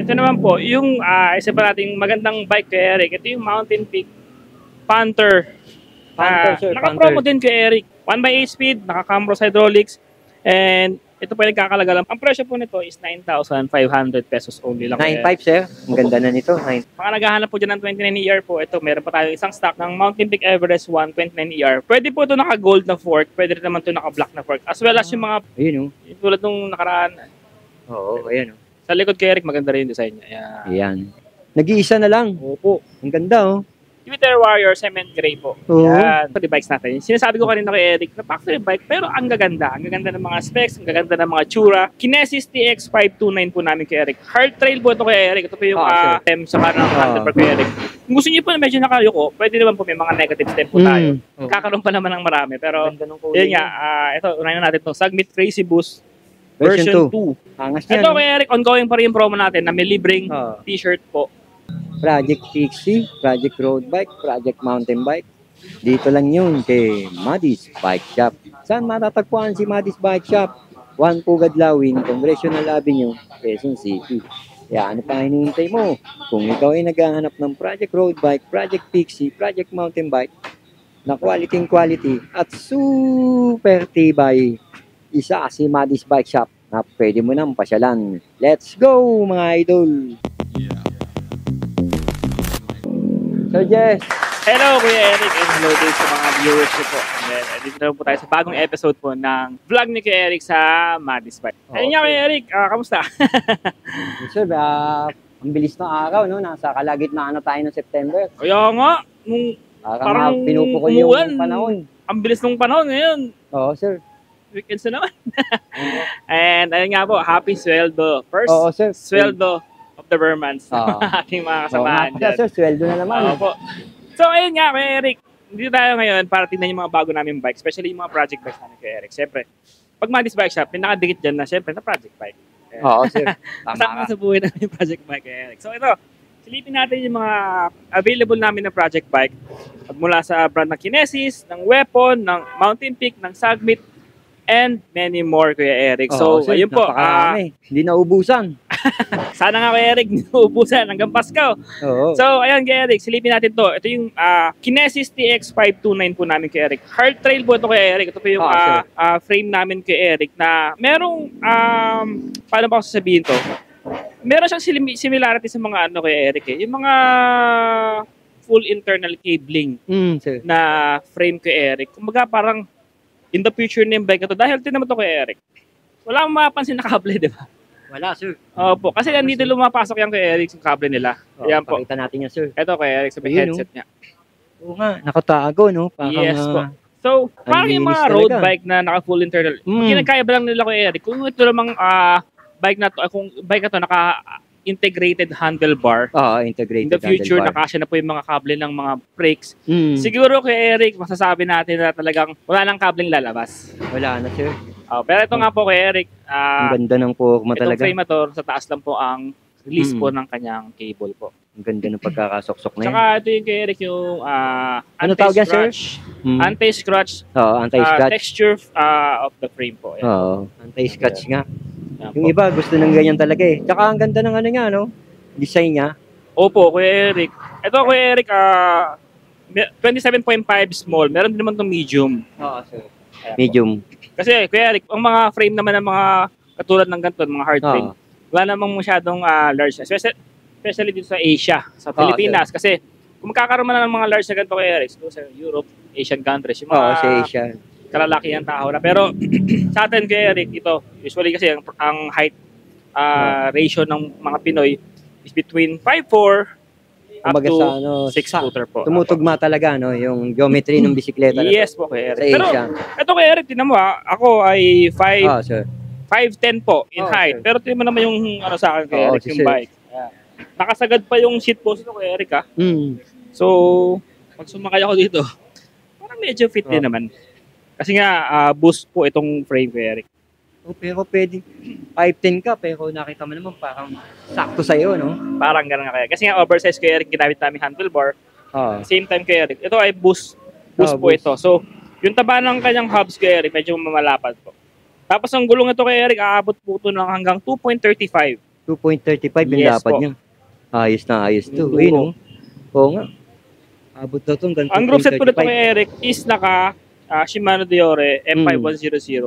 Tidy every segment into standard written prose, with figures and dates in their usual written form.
Ito naman po, yung isa pa nating magandang bike kay Eric. Ito yung Mountain Peak Panther. Panther, sir. Naka-promo din kay Eric. 1/8 speed, naka-Cambros hydraulics, and ito po yung nagkakalaga lang. Ang presyo po nito is 9,500 pesos only lang. 9.5, sir. Ang ganda na nito. Mga naghahanap po dyan ng 29ER po, ito, meron pa tayong isang stock ng Mountain Peak Everest 129ER. Pwede po ito naka-gold na fork, pwede rin naman ito naka-black na fork. As well as yung mga, ayun, tulad nung nakaraan. Oo, ayan. Sa likod kay Eric, maganda rin yung design niya. Ayan. Nag-iisa na lang. Opo. Ang ganda, oh. Twitter Warrior Cement Gray po. Oo. Yan. Ito, bikes natin. Sinasabi ko kanina kay Eric na factory bike, pero ang gaganda. Ang gaganda ng mga specs, ang gaganda ng mga tsura. Kinesis TX529 po namin kay Eric. Hard trail po ito kay Eric. Ito po yung stem sa kanang handlebar kay Eric. Kung gusto niyo po na medyo nakayuko, pwede naman po may mga negative stem po tayo. Kakaroon pa naman ng marami. Pero, yun nga, ito, unahin na natin ito. Sagmit Crazy Boost version 2. Angas ito kay Eric, ongoing pa rin yung promo natin na may libreng t-shirt po. Project Pixie, Project Road Bike, Project Mountain Bike. Dito lang yun kay Maddie's Bike Shop. Saan matatagpuan si Maddie's Bike Shop? 1 Pugad Lawin, Congressional Avenue, Quezon City. Kaya ano pa hinihintay mo? Kung ikaw ay naghahanap ng Project Road Bike, Project Pixie, Project Mountain Bike, na quality at super tibay, isa si Maddie's Bike Shop na pwede mo nang pasyalan. Let's go mga idol! So Jess, hello Kuya Eric and hello din sa mga viewers ko po. And dito na po tayo sa bagong episode po ng vlog ni Kuya Eric sa Maddie's Bike. Ayun nga Kuya Eric, kamusta? sir, ang bilis ng araw, no? Nasa kalagitnaan na tayo ng September. Kaya nga, parang pinupukol yung panahon. Ang bilis ng panahon ngayon. Oo sir. Weekends na naman. And ayun nga po, happy sweldo. First sweldo of the Vermans. Ating mga kasamahan dyan. Sir, sweldo na naman. Po. So ayun nga Kuya Eric, dito tayo ngayon para tingnan yung mga bago namin bike, especially yung mga project bikes namin Kuya Eric. Siyempre, pag Maddie's Bike Shop, may nakadikit dyan na siyempre na project bike. Oo sir. Kasama sa buhay namin yung project bike Kuya Eric. So ito, silipin natin yung mga available namin na project bike. Mula sa brand ng Kinesis, ng Weapon, ng Mountain Peak, ng Sagmit, and many more Kuya Eric. So ayun po. Hindi naubusan. Sana nga Kuya Eric, naubusan hanggang Pasko. So ayan Kuya Eric, silipin natin to. Ito yung Kinesis TX529 po namin Kuya Eric. Hard trail po ito Kuya Eric. Ito po yung frame namin Kuya Eric na merong, paano ba ako sasabihin to? Meron siyang similarity sa mga ano Kuya Eric eh. Yung mga full internal cabling na frame Kuya Eric. Kumbaga parang in the future na yung bike na to. Dahil din naman to Kuya Eric. Wala akong mapapansin na kable, di ba? Wala, sir. Opo, kasi nandito lumapasok yan kay Eric yung kable nila. Ayan po. Pakita natin yan, sir. Ito kay Eric sa headset niya. Oo nga, nakatago, no? Parang, yes po. So, parang yung mga road bike na naka-full internal. Kinakaiba lang nila kay Eric. Kung ito namang bike na to, kung bike na to naka-integrated handlebar. Integrated in the future, nakasya na po yung mga kable ng mga brakes. Siguro kay Eric, masasabi natin na talagang wala nang kableng lalabas. Wala na, sir. Pero ito nga po kay Eric, ang ganda ng forma talaga. Itong frame na to, sa taas lang po ang release po ng kanyang cable po. Ang ganda ng pagkakasoksok na yan. Tsaka ito yung kay Eric yung ano tawag yan, sir? Anti-scratch. Anti-scratch. Texture of the frame po. Anti-scratch nga. Yung iba gusto ng ganyan talaga eh. Tsaka ang ganda ng ano nga, no? Design niya. Opo, Kuya Eric. Ito Kuya Eric, 27.5 small. Meron din naman itong medium. Sir. Medium. Kasi Kuya Eric, ang mga frame naman ng mga katulad ng ganito, mga hard frame, wala namang masyadong large. Especially dito sa Asia, sa Pilipinas. Kasi kung magkakaroon man ng mga large na ganito Kuya Eric, sa Europe, Asian countries, yung mga sa Asia, kalalaki ang tao na. Pero sa atin Kuya Eric, ito, usually kasi ang height ratio ng mga Pinoy is between 5'4" up to 6-footer po. Tumutugma talaga, no? Yung geometry ng bisikleta. Yes po, Kuya Eric. Pero ito Kuya Eric, tinan mo ako ay 5'10" po in height. Pero tinan mo naman yung sa akin Kuya Eric, yung bike. Nakasagad pa yung seat post nito Kuya Eric So, pag sumakay ako dito, parang medyo fit din naman. Kasi nga, boost po itong frame Kuya Eric. Pero pwede 5'10" ka, pero nakita mo naman parang sakto sa'yo, no? Parang gano'n nga kaya. Kasi nga oversize Kuya Eric, ginamit namin handlebar. Same time Kuya Eric. Ito ay boost po ito. So, yung taba ng kanyang hubs Kuya Eric, medyo mamalapad po. Tapos ang gulong ito Kuya Eric, aabot po ito ng hanggang 2.35. 2.35 yung Yes lapad po. niya. Ayos na ayos to. Yung Ayun, dulo. oh. Oo nga. Abot na itong ganito. Ang group set po nito kay Eric is naka Shimano Deore M5100.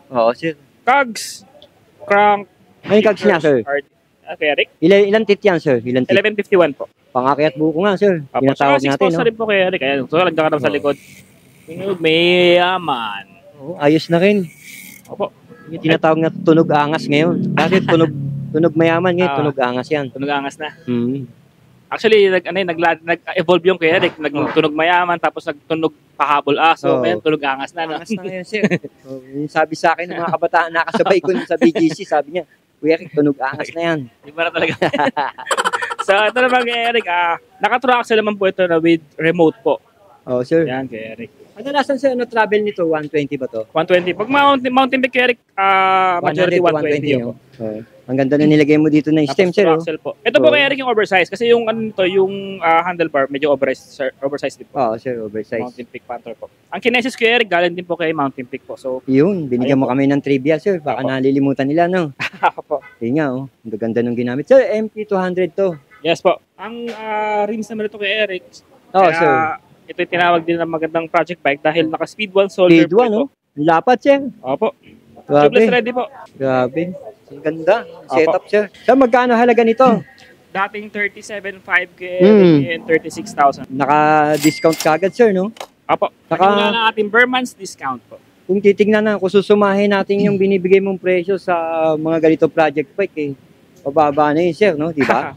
Oo, sir. Cogs, crank, Ano yung cogs niya, sir? Kay Eric, Ilan tit yan, sir? Ilan tit? 1151 po. Pangakyat buko nga, sir. Tapos Tinatawag saka 6 natin, posts no? na rin po kay Eric. Ayan, so nagkakaroon sa Oo. likod. May yaman. Oo, ayos na rin. Opo, Yung tinatawag na tunog angas ngayon. Dati tunog mayaman ngayon, tunog angas yan. tunog angas na. Hmm. Actually, nag-evolve yung kay Eric. Nagtunog mayaman, tapos nagtunog pahabol aso. Oo. Ngayon, tunog angas na. No? Angas na ngayon, sir. So, yung sabi sa akin ng mga kabataan, nakasabay ko sa BGC, sabi niya, Kuya Eric, tunog angas na yan. Iba na talaga. So, ito naman kay Eric. Naka-true axle naman po ito na with remote po. Oo, sir. Yan kay Eric. Kadalasan sir, travel nito? 120 ba to? 120. Pag mountain bike kay Eric, majority 120 po. Oo. Ang ganda na nilagay mo dito na stem, Tapos sir. true Oh. axle po. Ito po kay Eric yung oversize. Kasi yung ano nito, yung handlebar, medyo oversized din po. Oo, sir, oversize. Mountain Peak Panther po. Ang kinesis kay Eric, galing din po kay Mountain Peak po. So, Yun, binigyan mo kami ng trivia, sir. Baka Opo. nalilimutan nila, no? po. Yun nga, oh. Ang ganda nung ginamit. Sir, MP200 to. Yes po. Ang rims naman ito kay Eric. Oo, kaya sir. ito yung tinawag din ng magandang project bike dahil naka speed 1 solder Speed 1, no? Ang Lapat, sir. Opo. Tubeless Grabe. ready po. Grabe. Ang ganda. Setup, sir. So, magkano halaga nito? Dating 37.5 kay Eric and 36,000. Naka-discount kagad, sir, no? Opo. Saka- Naging na ating per month's discount po. Kung titignan na, kung susumahin natin yung binibigay mong presyo sa mga ganito project bike, eh, pababa na yun, sir, no? Di ba?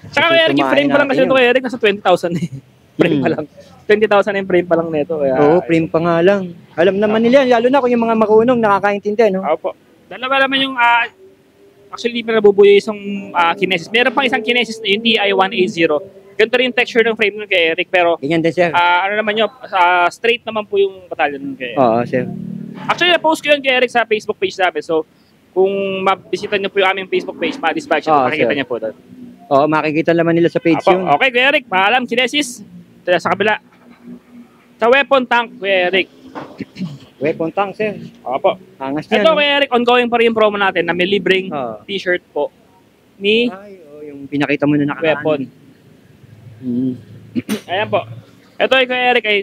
Tsaka kay Eric, yung frame pa lang kasi natin ito kay Eric, nasa 20,000 eh. Frame pa lang. 20,000 yung frame pa lang nito. Kaya, Oo, frame pa nga lang. Alam naman nila, lalo na kung yung mga marunong nakakaintindi, no? Opo. Dalawa naman yung, actually, hindi pa nabubuyo isang kinesis. Meron pang isang kinesis na yung TI-180. Ganito rin yung texture ng frame nun kay Eric. Pero, Ganyan din, sir. ano naman yun, straight naman po yung batalyon nun kay Eric. Oo, sir. Actually, na-post ko yun kay Eric sa Facebook page namin. So, kung mabisita niyo po yung aming Facebook page, ma-dispatch nyo, makikita sir. niyo po doon. Oo, makikita naman nila sa page Apo, yun. okay, Kuya Eric, paalam, kinesis. Ito sa kabila. Sa weapon tank, Kuya Eric. Weapon tank, sir. Opo. Angas niya, Ito, no? Kuya Eric, ongoing pa rin yung promo natin na may libreng Oo. t-shirt po ni Ay, yung pinakita mo na nakaraan. weapon. Mm. Ayan po. Ito ay Kuya Eric ay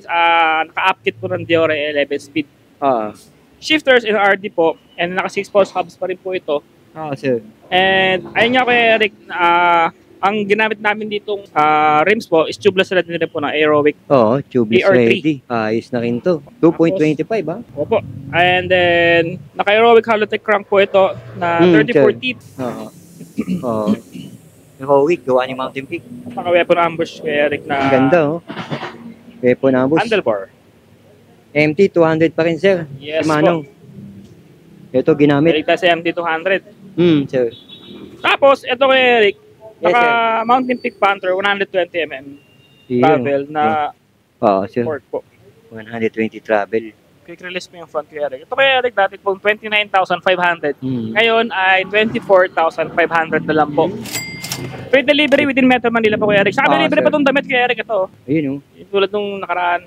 naka-upkit po ng Deore 11 speed. Oo. Shifters in RD po and naka 6 post hubs pa rin po ito. Oo, sir. And ayun nga Kuya Eric, ang ginamit namin ditong rims po is tubeless red rin po ng Aerowick. Oo, tubeless AR3. ready. Ayos na rin to. 2.25, ha? Opo. And then, naka-Aerowick Halotech crank po ito na 34 sir. teeth. Oo. Oo. Heroic, gawa ni Mountain Peak. Naka-weapon ambush Kuya Eric na Ang ganda, oh. Weapon ambush. handlebar. MT 200 pa rin, sir. Yes Manong. Ito, ginamit. Ligtas sa MT-200. Sir. Tapos, ito Kuya Eric, Yes, naka Mountain Peak Panther 120mm Yun, travel na Oo, sir. port po. 120 travel. Quick release mo yung front Kuya Eric. Ito Kuya Eric, dati pong 29,500. Hmm. Ngayon ay 24,500 na lang po. Free delivery within Metro Manila po Kuya Eric. Saka may libre sir. pa itong damit Kuya Eric. Ito, Ayun, oh. yung tulad nung nakaraan.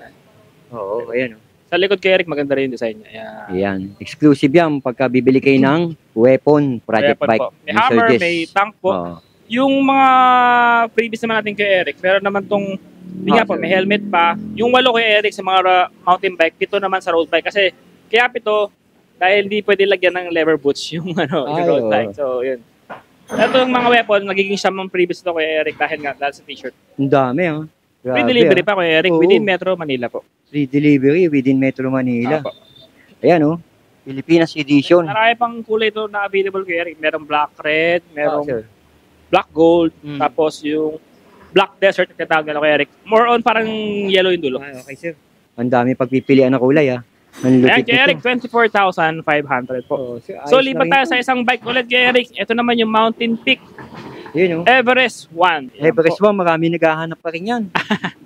Oo, ayan, oh. Sa likod Kuya Eric, maganda rin yung design niya. Ayan. Ayan. Exclusive yan pagka bibili kayo ng weapon project Weapon bike. po. May hammer, Surges. may tank po. Oo. Yung mga previous naman natin kay Eric, meron naman tong, hindi nga po, sir. may helmet pa. Yung 8 kay Eric sa mga mountain bike, 7 naman sa road bike. Kasi, kaya 7, dahil hindi pwede lagyan ng lever boots yung, yung Ay, road oo. bike. So, yun. Ito yung mga weapon, nagiging siya mga previous to kay Eric dahil sa t-shirt. Ang dami, ah. Free Grabe, delivery ah. pa kay Eric Oo. within Metro Manila po. Free delivery within Metro Manila. Apo. Ayan, oh. Pilipinas edition. Marami pang kulay ito na available kay Eric. Merong black red, merong sir. black gold, Mm. tapos yung black desert na tinatawag nila kay Eric. More on parang yellow yung dulo. Ay, okay, sir. Ang dami pagpipilian na kulay, ah. Ang Ayan, lupit kay Eric, nito. 24,500 po. Oh, sir, So, ayos na lipat rin tayo to. sa isang bike ulit kay Eric. Ito naman yung Mountain Peak Yun, oh. Everest 1. Ayan Everest po. 1, marami naghahanap pa rin yan.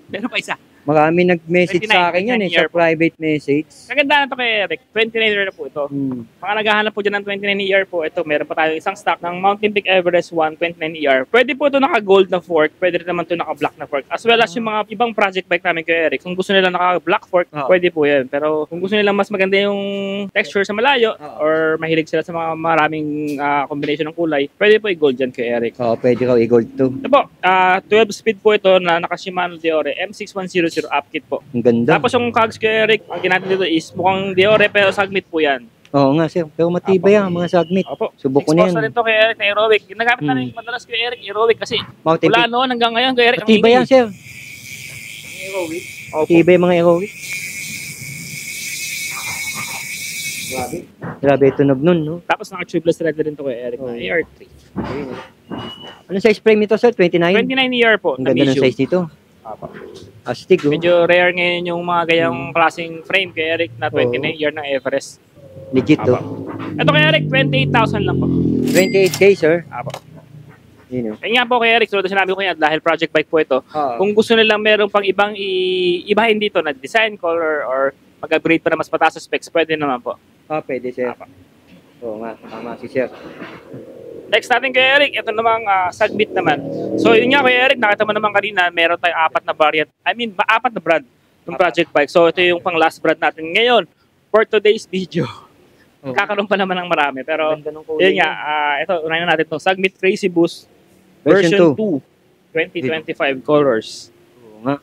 Meron pa isa. Marami nag-message 29, sa akin yan 29 sa year po. private message. Kaganda na to kay Eric. 29 year na po ito. Mga naghahanap po dyan ng 29 year po. Ito, meron pa tayong isang stock ng Mountain Peak Everest 1 29 ER. Pwede po ito naka-gold na fork. Pwede rin naman ito naka-black na fork. As well as yung mga ibang project bike namin kay Eric. Kung gusto nila naka-black fork, pwede po yan. Pero kung gusto nila mas maganda yung texture sa malayo or mahilig sila sa mga maraming combination ng kulay, pwede po i-gold dyan kay Eric. Pwede raw i-gold to. Ito po, 12 speed po ito na naka-Shimano Deore M6100 upkit po. Ang ganda. Tapos yung cogs kay Eric, ang ginamit dito is mukhang Deore pero sagmit po yan. Oo nga sir, pero matibay yan mga sagmit. Opo. Subok ko na yan. Expose na rin to kay Eric na aerobic. Ginagamit na rin madalas kay Eric aerobic kasi Mountain wala Peak. noon hanggang ngayon kay Eric. Matibay yan sir. Aerobic. Opo. Matibay mga aerobic. Grabe ito nun, no? Tapos naka-tubeless thread rin to kay Eric na AR3. Ano size frame nito sir? 29? 29 ER po. Ang Na ganda ng medium. size nito. Opo. Astig oh. Medyo rare ngayon yung mga gayang klaseng frame kay Eric na 29 year ng Everest. Legit to. Ito kay Eric, 28,000 lang po. 28K sir. Apo. Yun oh. Ayun nga po kay Eric, so sinabi ko yan dahil project bike po ito. Kung gusto nilang meron pang ibang ibahin dito na design, color, or mag-upgrade pa na mas mataas sa specs, pwede naman po. Pwede sir. Oo nga, tama si sir. Next natin kay Eric, ito namang Sagbit naman. So yun nga kay Eric, nakita mo naman kanina, meron tayong 4 na variant. I mean, 4 na brand ng project bike. So ito yung pang last brand natin ngayon for today's video. Kakaroon pa naman ng marami. Pero yun nga, ito, unahin na natin ito. Sagbit Crazy Boost version 2 2025 colors. Oo nga.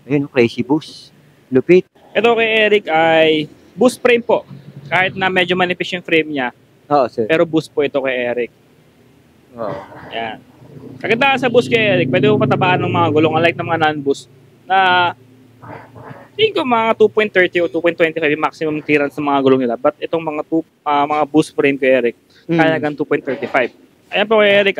Ayun, Crazy Boost. Lupit. Ito kay Eric ay boost frame po. Kahit na medyo manipis yung frame niya. Oo sir. Pero boost po ito kay Eric. Oo. Yan. Kaganda sa boost kay Eric, pwede mo patabaan ng mga gulong unlike ng mga non-boost na tingin ko mga 2.30 o 2.25 yung maximum clearance ng mga gulong nila. But itong mga mga boost frame kay Eric, kaya hanggang 2.35. Ayan po kay Eric,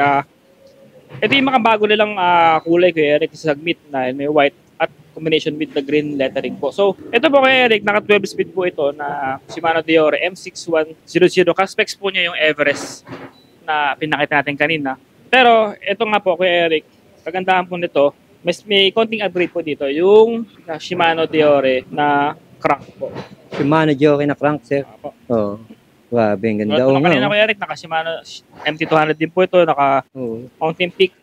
ito yung makabago nilang kulay kay Eric sa Sagbit na may white at combination with the green lettering po. So, ito po kay Eric, naka 12 speed po ito na Shimano Deore M6100. Ka-specs po niya yung Everest na pinakita natin kanina. Pero, ito nga po kay Eric, kagandahan po nito, may konting upgrade po dito, yung Shimano Deore na crank po. Shimano Deore na crank sir. Oo. Grabe, ang ganda. Ito kanina kay Eric, naka Shimano MT200 din po ito, naka Mountain Peak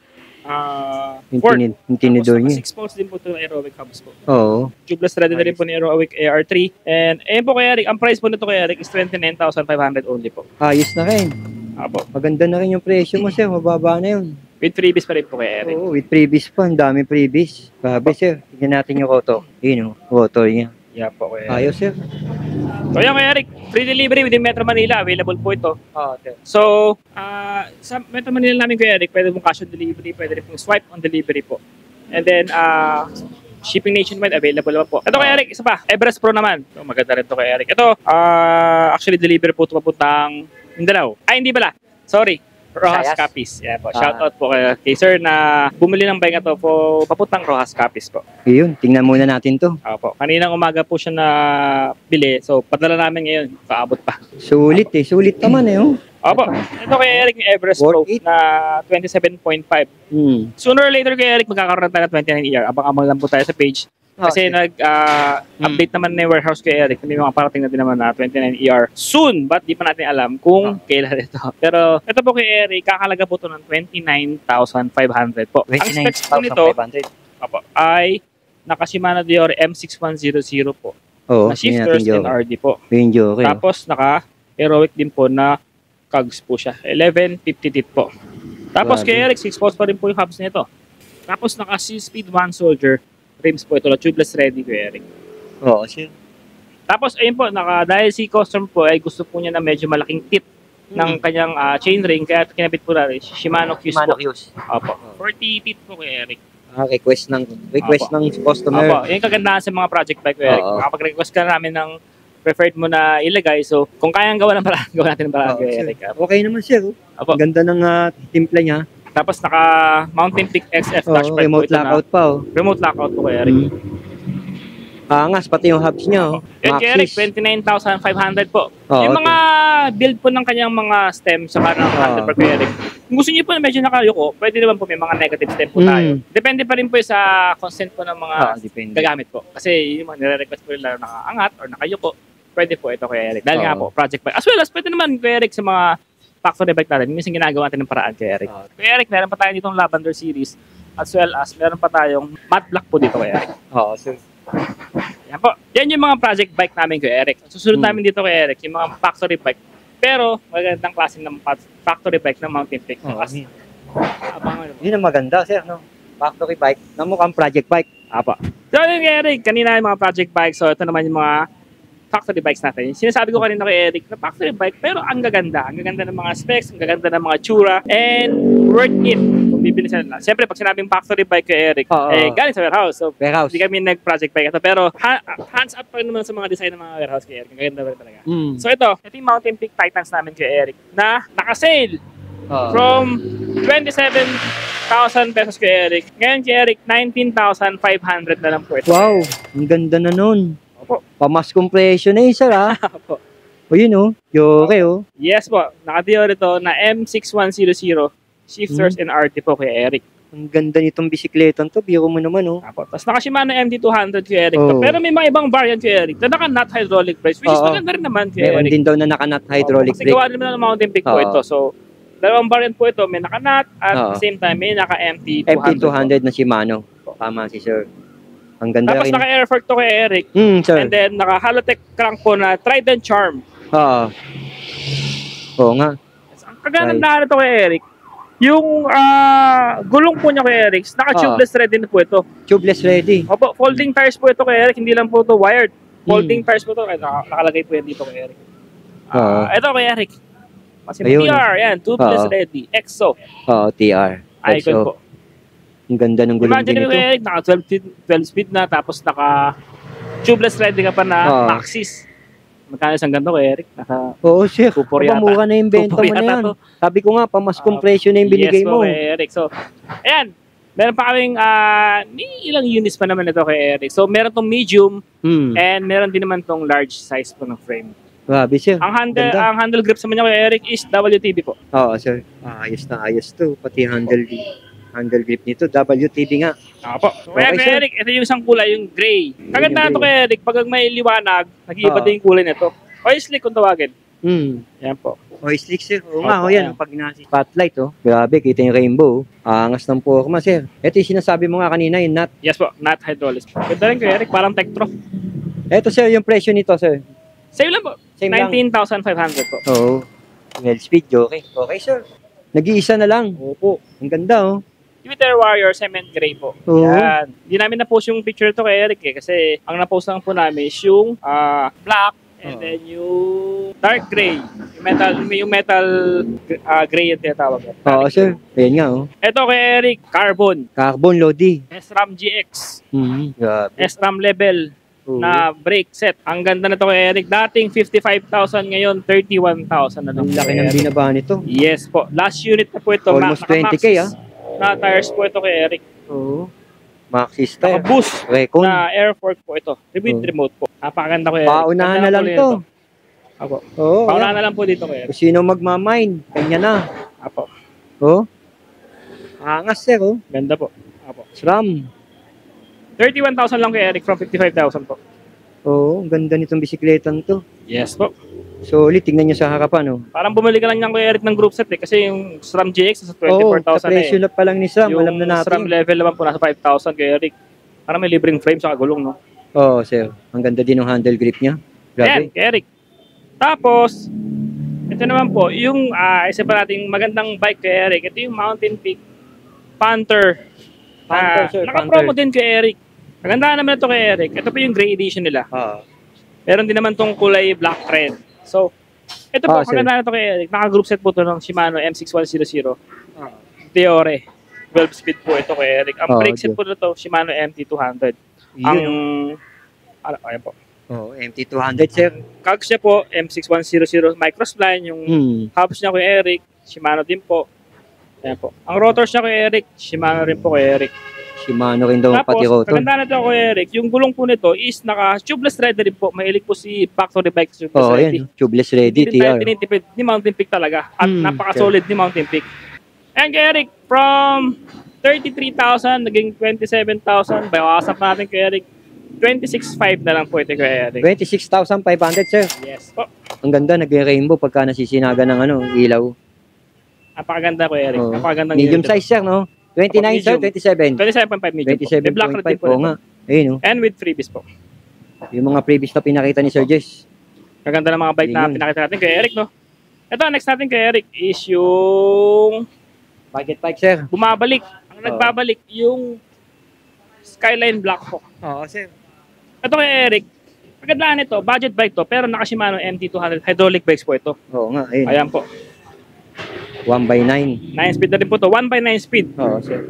yung tinidor niya. 6 poles din po ito ng Aerowick hubs po. Oo. Tubeless ready na rin po ni Aerowick AR3. And ayun po kay Eric, ang price po nito kay Eric is 29,500 only po. Ayos na rin. Apo. Maganda na rin yung presyo mo sir, mababa na yun. With freebies pa rin po kay Eric. Oo, with previous pa, ang dami previous. Grabe sir, tignan natin yung rotor. Yun o, rotor niya. Yeah po kay Eric. Ayos sir. So yan kay Eric, free delivery within Metro Manila, available po ito. Okay. So, sa Metro Manila namin kay Eric, pwede pong cash on delivery, pwede rin pong swipe on delivery po. And then, shipping nationwide, available naman po. Ito kay Eric, isa pa, Everest Pro naman. So, maganda rin ito kay Eric. Ito, actually delivery po ito papuntang Mindanao. Ay, hindi pala. Sorry. Rojas Capiz. Yeah po. Shout out po kay sir na bumili ng bike na to po papuntang Rojas Capiz po. Yun, tingnan muna natin to. Opo. Kaninang umaga po siya na bili. So, padala namin ngayon. Paabot pa. Sulit eh. Sulit naman eh. Oh. Opo. Ito kay Eric yung Everest Pro na 27.5. Sooner or later kay Eric magkakaroon tayo ng 29 ER. Abang-abang lang po tayo sa page. Kasi nag-update naman na yung warehouse kay Eric. May mga parating na din naman na 29 ER soon, but di pa natin alam kung kailan ito. Pero ito po kay Eric, kakalaga po ito ng 29,500 po. Ang specs po nito ay naka Shimano Deore M6100 po. Oo, na shifters and RD po. Okay. Tapos naka Aerowick din po na cogs po siya. 1150 tit po. Tapos kay Eric, 6 poles pa rin po yung hubs nito. Tapos naka C-Speed One Soldier rims po ito, tubeless ready ko Eric. Oo, sir. Tapos ayun po, dahil si customer po ay gusto po niya na medyo malaking tip ng kanyang chainring, kaya kinabit po natin Shimano Q's po. Opo. 40 tip po kay Eric. Request ng customer. Opo. Yung kagandahan sa mga project bike ko Eric. Makapag-request ka namin ng preferred mo na ilagay. So, kung kayang gawa ng paraan, gawa natin ng paraan kay Eric. Okay naman siya. Opo. Ganda ng timpla niya. Tapos naka Mountain Peak XF Dash Bike remote lockout pa Remote lockout po kay Eric. Angas, pati yung hubs niya. Yun kay Eric, 29,500 po. Yung mga build po ng kanyang mga stem sa ng handlebar kay Eric, Kung gusto niyo po na medyo nakayuko, pwede naman po may mga negative step po tayo. Depende pa rin po sa consent po ng mga gagamit po. Kasi yung mga nire-request po lalo nakaangat or nakayuko, pwede po ito Kuya Eric. Dahil nga po, project bike. As well as pwede naman Kuya Eric sa mga factory bike natin. Minsan ginagawa natin ng paraan Kuya Eric. Kuya Eric, meron pa tayo ditong Lavender series. As well as meron pa tayong matte black po dito Kuya Eric. Oo, sir. Yan po. Yan yung mga project bike namin Kuya Eric. Susunod namin dito Kuya Eric, yung mga factory bike. Pero magandang klase ng factory bike ng Mountain Peak. Yun ang maganda, sir, no? Factory bike na mukhang project bike. Apa. So yun kay Eric, kanina yung mga project bike. So ito naman yung mga factory bikes natin. Sinasabi ko kanina kay Eric na factory bike, pero ang gaganda. Ang gaganda ng mga specs, ang gaganda ng mga tsura, and worth it. Kung bibili sila lang. Siyempre, pag sinabing factory bike kay Eric, galing sa warehouse. So, hindi kami nag-project bike ito. Pero, hands up pa rin naman sa mga design ng mga warehouse kay Eric. Ang gaganda pa rin talaga. So, ito yung Mountain Peak Titans namin kay Eric na naka-sale from 27,000 pesos kay Eric. Ngayon kay Eric, 19,500 na lang po ito. Wow, ang ganda na nun. Pamaskong presyo na sir, ha? O yun, oh. Okay, oh. Yes po. Nakadiyo rito na M6100 shifters and RT po kay Eric. Ang ganda nitong bisikletang to. Biro mo naman, oh. Tapos naka-Shimano MT200 kay Eric to. Pero may mga ibang variant kay Eric na naka-nut hydraulic brakes, which is maganda rin naman kay Eric. Meron din daw na naka-nut hydraulic brake. Kasi gawa naman ng Mountain Peak po ito. So, dalawang variant po ito. May naka-nut at the same time may naka-MT200. MT200 na Shimano. Tama si sir. Ang ganda tapos rin. Tapos naka-air fork to kay Eric. Sir. And then naka-Halotech crank po na Trident Charm. Oo nga. Ang kagandahan nito kay Eric, yung gulong po niya kay Eric, naka-tubeless ready na po ito. Tubeless ready. Opo, folding tires po ito kay Eric, hindi lang po ito wired. Folding tires po ito, nakalagay po yan dito kay Eric. Ito kay Eric. Kasi TR, yan, tubeless ready. EXO. TR. Icon po. Ang ganda ng gulong din ito. Imagine Eric, naka 12 speed na, tapos naka tubeless ready ka pa na Maxxis. Magkano isang ganito kay Eric? Oo, sir. Mura na yung benta mo na yan. Sabi ko nga, pamaskong presyo na yung binigay mo. Yes po kay Eric. So, ayan. Meron pa kaming, ilang units pa naman ito kay Eric. So, meron tong medium, and meron din naman tong large size po ng frame. Grabe, sir. Ang handle grip sa kanya kay Eric is WTB po. Oo, sir. Ayos na ayos to. Pati handle grip nito, WTB nga. Opo. So, kaya kay Eric, ito yung isang kulay, yung gray. Kaganda ito kay Eric, pag may liwanag, nag-iiba din yung kulay nito. Oil slick kung tawagin. Yan po. Oil slick, sir. Oo nga, yan. Pag nasi spotlight, oh. Grabe, kita yung rainbow. Angas ng forma, sir. Ito yung sinasabi mo nga kanina, yung nut. Yes po, nut hydraulics. Ganda rin kay Eric, parang Tektro. Ito, sir, yung presyo nito, sir. Same lang po. 19,500 po. Oo. Well speed, okay. Okay, sir. Nag-iisa na lang. Opo. Ang ganda, oh. Twitter Warrior Cement Gray po. Yan. Hindi namin na-post yung picture to kay Eric kasi ang na-post lang po namin is yung black and then yung dark gray. Yung metal gray yung tinatawag. Oo, sir. Ayan nga, oh. Ito kay Eric, Carbon. Carbon Lodi. SRAM GX. Grabe. SRAM level na brake set. Ang ganda na to kay Eric. Dating 55,000, ngayon 31,000 na lang. Ang laki ng binaba nito. Yes po. Last unit na po ito. Almost 20K, na tires po ito kay Eric. Oo. Maxxis tire. Naka-boost na air fork po ito. With remote po. Napakaganda ko Eric. Paunahan na lang to. Apo. Oo. Paunahan na lang po dito kay Eric. Kung sino magmamine, kanya na. Apo. Oo. Angas, sir, oh. Ganda po. Apo. SRAM. 31,000 lang kay Eric from 55,000 po. Oo, ang ganda nitong bisikletang to. Yes po. So, ulit, tingnan nyo sa harapan, oh. Parang bumili ka lang niyan kay Eric ng group set kasi yung SRAM GX sa 24,000 sa presyo na pa lang ni SRAM, alam na natin. Yung SRAM level naman po nasa 5,000 kay Eric. Parang may libreng frame sa gulong, no? Oo, sir. Ang ganda din ng handle grip niya. Grabe. Ayan, kay Eric. Tapos, ito naman po, yung isa pa nating magandang bike kay Eric. Ito yung Mountain Peak Panther. Sir. Naka-promo din kay Eric. Maganda naman ito kay Eric. Ito po yung gray edition nila. Meron din naman tong kulay black red. So, ito po, maganda na ito kay Eric. Naka-group set po ito ng Shimano M6100. Teore. 12 speed po ito kay Eric. Ang brake set po ito, Shimano MT200. Ayan po. MT200, sir. Cogs niya po, M6100 microspline. Yung hubs niya kay Eric, Shimano din po. Ayan po. Ang rotors niya kay Eric, Shimano rin po kay Eric. Shimano rin daw pati rotor. Tapos, maganda na ito kay Eric. Yung gulong po nito is naka-tubeless ready rin po. Mahilig po si Factory Bike tubeless ready. Yan. Tubeless ready, TR. Tinitipid ni Mountain Peak talaga. At napaka-solid ni Mountain Peak. And kay Eric, from 33,000 naging 27,000. Bawasan pa natin kay Eric. 26,500 na lang po ito kay Eric. 26,500, sir. Yes po. Ang ganda, nag-rainbow pagka nasisinaga ng ilaw. Napakaganda ko Eric. Oo. Napakaganda Medium size, sir, no? 29, sir, 27. 27.5 medium po. May black red din 27.5 po. po nga. Ayun, no? And with freebies po. Yung mga previous na pinakita ni Sir Jess. Kaganda ng mga bike na Yun. pinakita natin kay Eric, no? Ito, next natin kay Eric is yung Budget bike, sir. bumabalik. Ang nagbabalik, yung Skyline Black Hawk. Oo, sir. Ito kay Eric, magandaan ito, budget bike to, pero naka Shimano MT200 hydraulic brakes po ito. Oo nga, ayun. Ayan po. 1x9. 9 speed na rin po to, 1x9 speed. Oo, sir.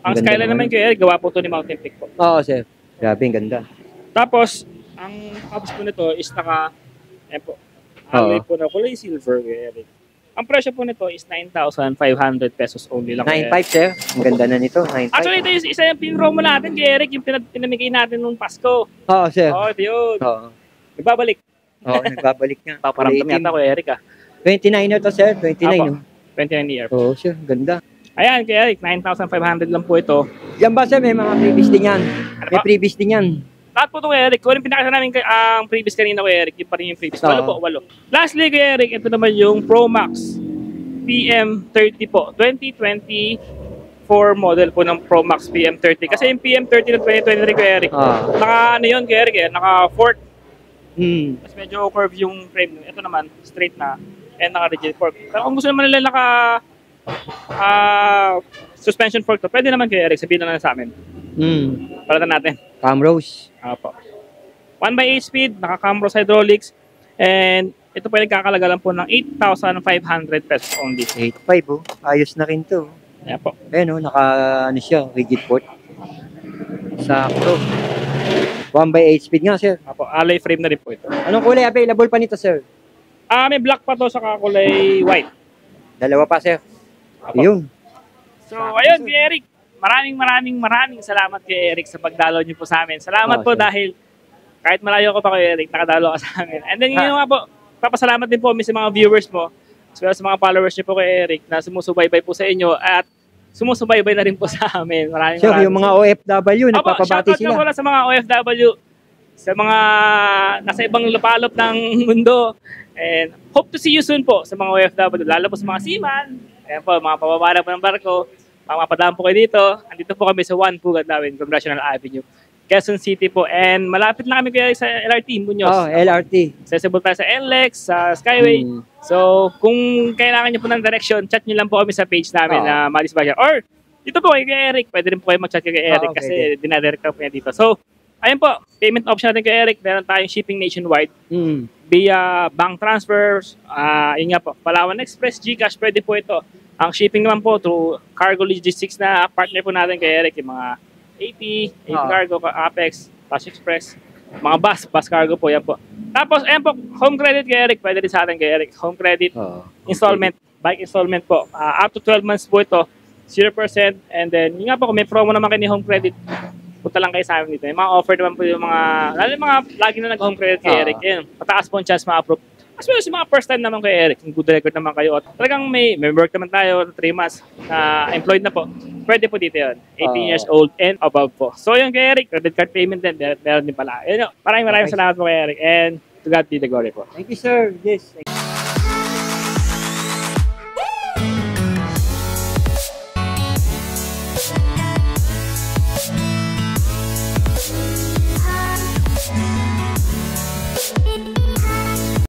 Ang Ganda Skyline naman kay Eric, gawa po to ni Mountain Peak po. Oo, sir. Grabe, ang ganda. Tapos, ang hubs po nito is naka, ayan po, alloy po na kulay silver kay Eric. Ang presyo po nito is 9,500 pesos only lang. 9.5, sir. Ang ganda na nito, 9.5. Actually, ito yung isa yung pinromo natin kay Eric, yung pinamigay natin nung Pasko. Oo, sir. Oo, ito yun. Oo. Ibabalik. Oo, nagbabalik nga. Paparamdam yata ko, Eric, ah. 29 na to, sir. 29, Apo. no? 29 year. Oo, sir. Ganda. Ayan, kay Eric, 9,500 lang po ito. Yan ba, sir? May mga previous din yan. Ano May ba? previous din yan. Lahat po ito kay Eric. Kung yung pinakita namin ang previous kanina kay Eric, yung pa rin yung previous. Oo. 8 po, 8. Lastly kay Eric, ito naman yung Pro Max PM30 po. 2024 model po ng Pro Max PM30. Kasi yung PM30 ng 2023 kay Eric, naka ano yun kay Eric eh, naka fork. Mas medyo curve yung frame. Ito naman, straight na. And naka-rigid fork. Pero kung gusto naman nila naka suspension fork to, pwede naman kay Eric, sabihin na lang sa amin. Palatan natin. Camrose. Apo. 1x8 speed, naka-Camrose hydraulics, and ito po ay nagkakalaga lang po ng 8,500 pesos only. 8.5, oh. Ayos na rin to. Ayan po. Ayan, oh. Naka, ano siya, rigid port. Sakto. 1x8 speed nga, sir. Apo, alloy frame na rin po ito. Anong kulay available pa nito, sir? May black pa to sa kulay white. Dalawa pa, sir. Apo. Yun. So, ayun, kay Eric. Maraming salamat kay Eric sa pagdalaw niyo po sa amin. Salamat po sir. dahil kahit malayo ko pa kay Eric, nakadalaw ka sa amin. And then yun nga po, papasalamat din po kami sa mga viewers mo, as well as sa mga followers niyo po kay Eric na sumusubaybay po sa inyo at sumusubaybay na rin po sa amin. Maraming Sir, yung mga OFW, nagpapabati shoutout sila. nga sa mga OFW, sa mga nasa ibang lupalop ng mundo. And hope to see you soon po sa mga OFW, lalo po sa mga seaman. Ayan po, mga pababara po ng barko. Mapadaan po kayo dito. Andito po kami sa One Pugad Lawin, Congressional Avenue, Quezon City po. And malapit lang kami kaya sa LRT, Muñoz. Oh, LRT. Accessible tayo sa NLEX, sa Skyway. So, kung kailangan nyo po ng direction, chat nyo lang po kami sa page namin na Madis Backyard. Or, dito po kay Eric. Pwede rin po kayo mag-chat kay Eric kasi dinadirect po niya dito. So, ayun po, payment option natin kay Eric. Meron tayong shipping nationwide via bank transfers. Yun nga po, Palawan Express, GCash, pwede po ito. Ang shipping naman po through Cargo Logistics na partner po natin kay Eric. Yung mga AP Cargo, Apex, Flash Express, mga bus cargo po, yan po. Tapos, ayan po, home credit kay Eric, pwede rin sa atin kay Eric. Home credit, installment, bike installment po. Up to 12 months po ito, 0%. And then, yun nga po, kung may promo naman kayo ni home credit, punta lang kayo sa amin dito. Yung mga offer naman po yung mga, lalo yung mga lagi na nag-home credit kay Eric. Yan, pataas po ang chance ma-approve. As well as yung mga first time naman kay Eric, yung good record naman kayo. At talagang may work naman tayo, 3 months, employed na po. Pwede po dito yun. 18 years old and above po. So yung kay Eric, credit card payment din, meron din pala. Yun, maraming salamat po kay Eric. And to God be the glory po. Thank you, sir. Yes.